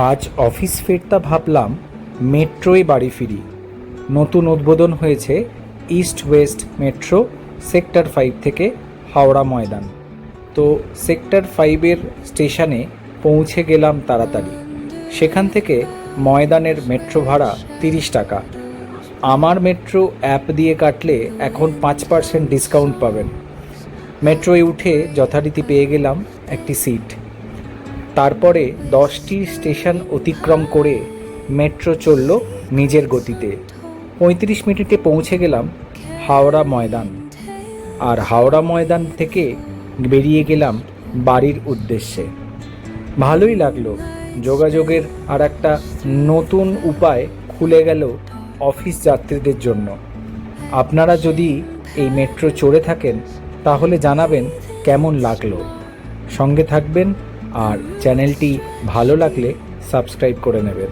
আজ অফিস ফিরতা ভাবলাম মেট্রোয় বাড়ি ফিরি। নতুন উদ্বোধন হয়েছে ইস্ট ওয়েস্ট মেট্রো সেক্টর 5 থেকে হাওড়া ময়দান। তো সেক্টর 5-এর স্টেশনে পৌঁছে গেলাম তাড়াতাড়ি। সেখান থেকে ময়দানের মেট্রো ভাড়া 30 টাকা। আমার মেট্রো অ্যাপ দিয়ে কাটলে এখন 5% ডিসকাউন্ট পাবেন। মেট্রোয় উঠে যথারীতি পেয়ে গেলাম একটি সিট। তারপরে 10টি স্টেশন অতিক্রম করে মেট্রো চলল নিজের গতিতে। 35 মিনিটে পৌঁছে গেলাম হাওড়া ময়দান। আর হাওড়া ময়দান থেকে বেরিয়ে গেলাম বাড়ির উদ্দেশ্যে। ভালোই লাগলো, যোগাযোগের আর একটা নতুন উপায় খুলে গেল অফিস যাত্রীদের জন্য। আপনারা যদি এই মেট্রো চড়ে থাকেন তাহলে জানাবেন কেমন লাগলো। সঙ্গে থাকবেন আর চ্যানেলটি ভালো লাগলে সাবস্ক্রাইব করে নেবেন।